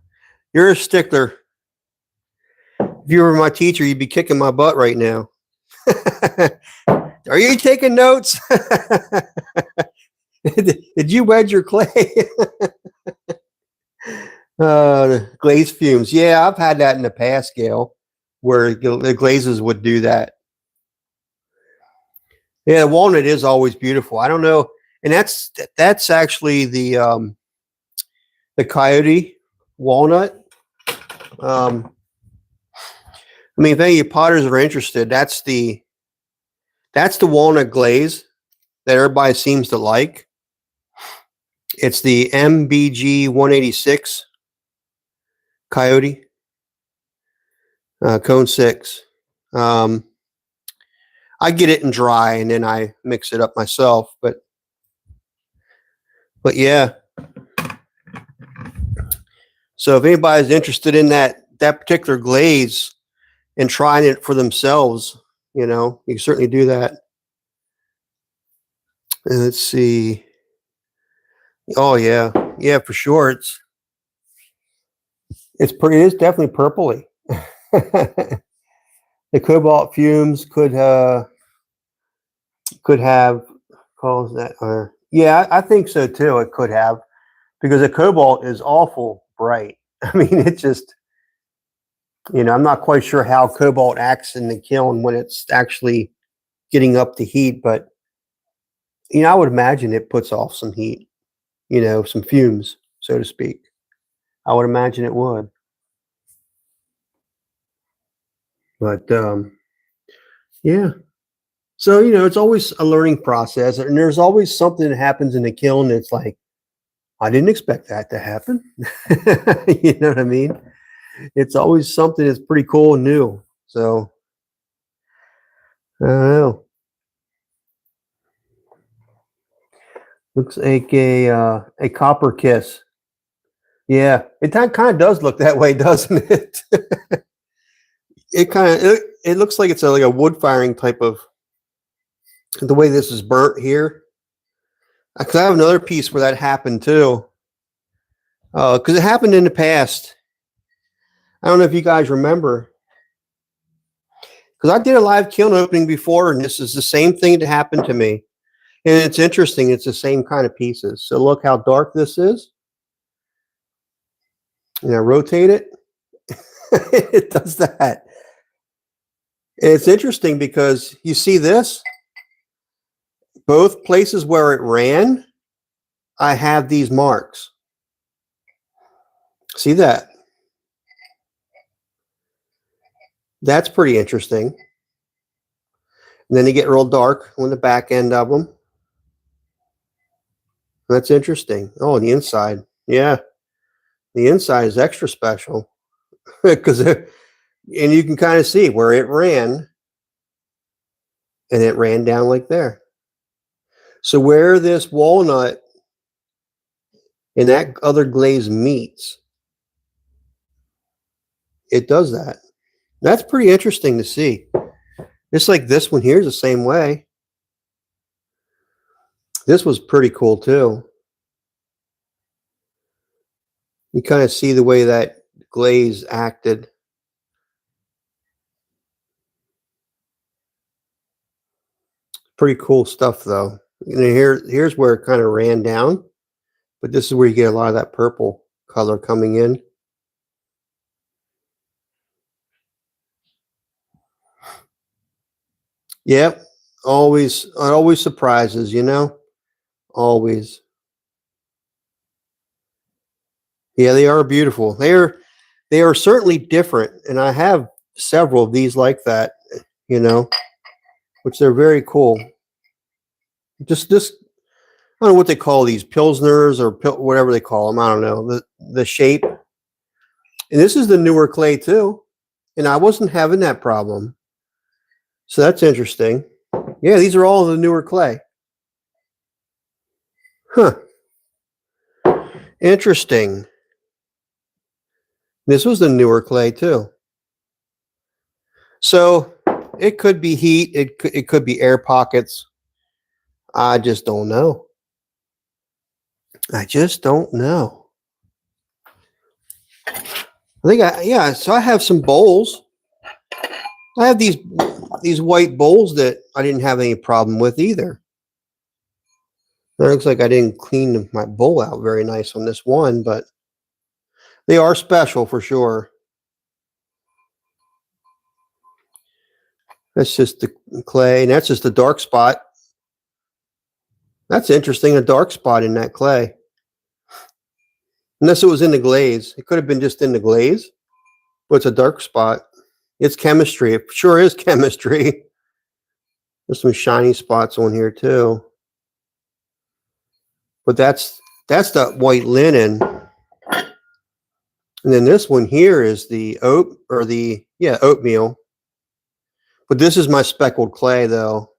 You're a stickler. If you were my teacher, you'd be kicking my butt right now. Are you taking notes? Did you wedge your clay? Glaze fumes. Yeah, I've had that in the past, Gail, where the glazes would do that. Yeah, walnut is always beautiful. I don't know, and that's actually the coyote walnut. I mean, if any of you potters are interested, that's the walnut glaze that everybody seems to like. It's the MBG 186 coyote cone 6. I get it in dry and then I mix it up myself, but yeah. So if anybody's interested in that particular glaze and trying it for themselves, you can certainly do that. And let's see. Oh yeah, yeah, for sure. It is definitely purpley. The cobalt fumes could have caused that. Yeah, I think so too. It could have, because the cobalt is awful bright. I mean, it just, I'm not quite sure how cobalt acts in the kiln when it's actually getting up to heat, but I would imagine it puts off some heat, some fumes, so to speak. I would imagine it would. But yeah. So, it's always a learning process, and there's always something that happens in the kiln that's like, I didn't expect that to happen. You know what I mean? It's always something that's pretty cool and new. So, I don't know. Looks like a copper kiss. Yeah, it kind of does look that way, doesn't it? It looks like it's like a wood firing type of, the way this is burnt here. Because I have another piece where that happened too. Because it happened in the past. I don't know if you guys remember. Because I did a live kiln opening before, and this is the same thing that happened to me. And it's interesting. It's the same kind of pieces. So look how dark this is. And I rotate it. It does that. And it's interesting because you see this. Both places where it ran, I have these marks. See that? That's pretty interesting. And then they get real dark on the back end of them. That's interesting. Oh, the inside. Yeah. The inside is extra special because, and you can kind of see where it ran, and it ran down like there. So where this walnut and that other glaze meets, it does that. That's pretty interesting to see. Just like this one here is the same way. This was pretty cool too. You kind of see the way that glaze acted. Pretty cool stuff though. And here's where it kind of ran down, but this is where you get a lot of that purple color coming in. Yep. Always, it always surprises, always. Yeah, they are beautiful. They are certainly different, and I have several of these like that, which they're very cool. Just I don't know what they call these, pilsners or whatever they call them. I don't know the shape. And this is the newer clay too, and I wasn't having that problem. So that's interesting. Yeah, these are all the newer clay. Huh. Interesting. This was the newer clay too. So it could be heat. It could be air pockets. I just don't know. I just don't know. So I have some bowls. I have these white bowls that I didn't have any problem with either. It looks like I didn't clean my bowl out very nice on this one, but they are special for sure. That's just the clay, and that's just the dark spot. That's interesting, a dark spot in that clay. Unless it was in the glaze. It could have been just in the glaze, but it's a dark spot. It's chemistry. It sure is chemistry. There's some shiny spots on here too. But that's the white linen. And then this one here is the oatmeal. But this is my speckled clay though.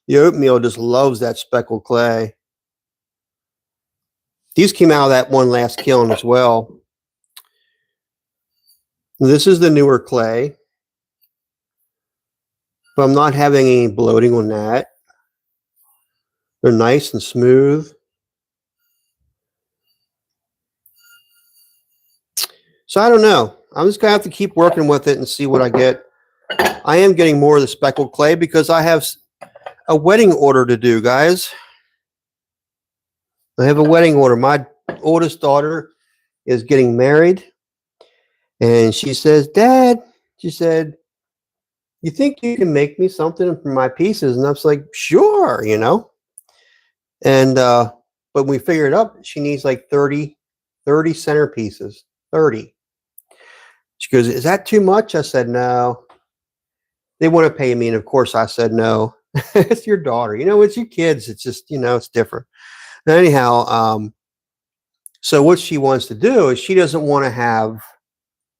The oatmeal just loves that speckled clay. These came out of that one last kiln as well. This is the newer clay, but I'm not having any bloating on that. They're nice and smooth. So I don't know. I'm just going to have to keep working with it and see what I get. I am getting more of the speckled clay because I have a wedding order to do, guys. I have a wedding order. My oldest daughter is getting married. And she says, Dad, she said, you think you can make me something for my pieces? And I was like, sure, you know. And but we figured up she needs like 30 centerpieces. 30. She goes, is that too much? I said, no. They want to pay me. And of course I said no. It's your daughter. You know, it's your kids. It's just, you know, it's different. But anyhow, so what she wants to do is she doesn't want to have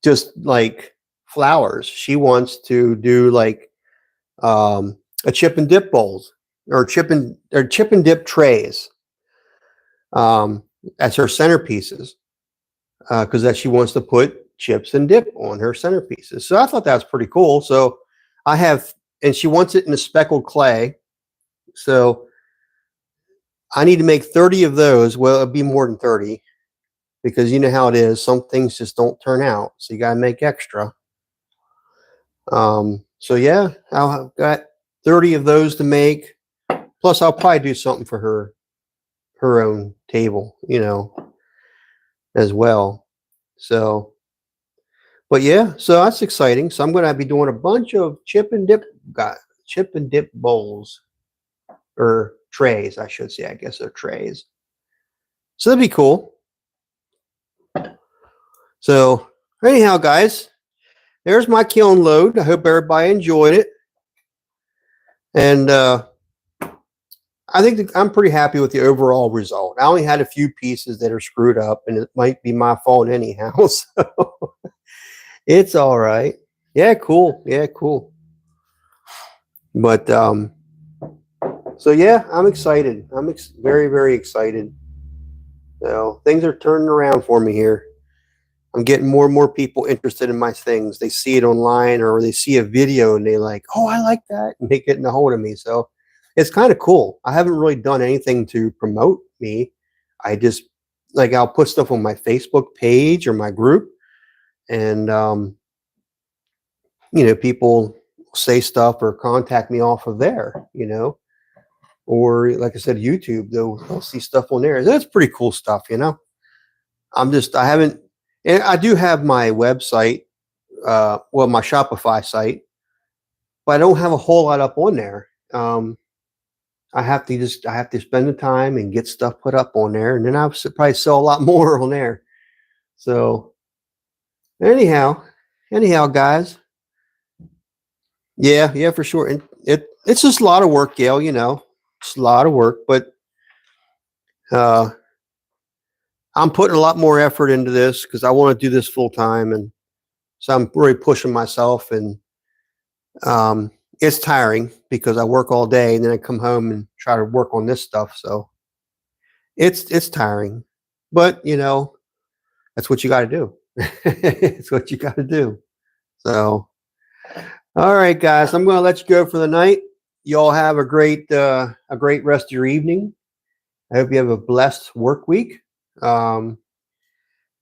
just like flowers. She wants to do like a chip and dip bowls or chip and dip trays as her centerpieces because that she wants to put chips and dip on her centerpieces. So I thought that was pretty cool. So I have, and she wants it in a speckled clay. So I need to make 30 of those. Well, it'll be more than 30 because you know how it is. Some things just don't turn out. So you got to make extra. So yeah, I'll got 30 of those to make. Plus I'll probably do something for her own table, you know, as well. So, but yeah, so that's exciting. So I'm going to be doing a bunch of chip and dip bowls or trays, I should say. I guess they're trays. So that'd be cool. So anyhow, guys, there's my kiln load. I hope everybody enjoyed it. And I think I'm pretty happy with the overall result. I only had a few pieces that are screwed up, and it might be my fault anyhow. So it's all right. Yeah, cool. Yeah, cool. But so yeah, I'm excited. I'm very, very excited. So things are turning around for me here. I'm getting more and more people interested in my things. They see it online or they see a video and they like, oh, I like that, and they get in a hold of me. So it's kind of cool. I haven't really done anything to promote me. I just like I'll put stuff on my Facebook page or my group, and you know, people say stuff or contact me off of there, you know, or like I said, YouTube. They'll see stuff on there. That's pretty cool stuff, you know. I haven't, and I do have my website, well, my Shopify site, but I don't have a whole lot up on there. I have to spend the time and get stuff put up on there, and then I'll probably sell a lot more on there. So anyhow, guys, yeah, for sure. And it's just a lot of work, Gail. You know, it's a lot of work, but I'm putting a lot more effort into this because I want to do this full time, and so I'm really pushing myself. And it's tiring because I work all day and then I come home and try to work on this stuff. So it's tiring, but you know, that's what you got to do. It's what you got to do. So, all right, guys, I'm going to let you go for the night. You all have a great rest of your evening. I hope you have a blessed work week. And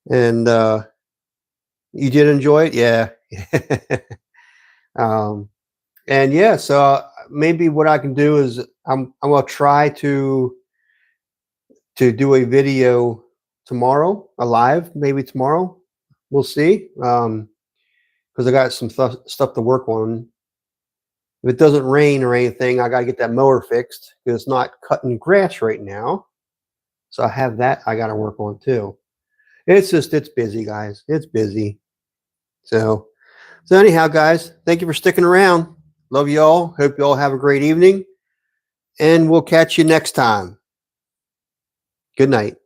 you did enjoy it. Yeah. And yeah, so maybe what I can do is I'm going to try to do a video tomorrow, a live, maybe tomorrow. We'll see. Because I got some stuff to work on. If it doesn't rain or anything, I got to get that mower fixed because it's not cutting grass right now. So I have that I got to work on too. It's busy, guys. It's busy. So anyhow, guys, thank you for sticking around. Love you all. Hope you all have a great evening. And we'll catch you next time. Good night.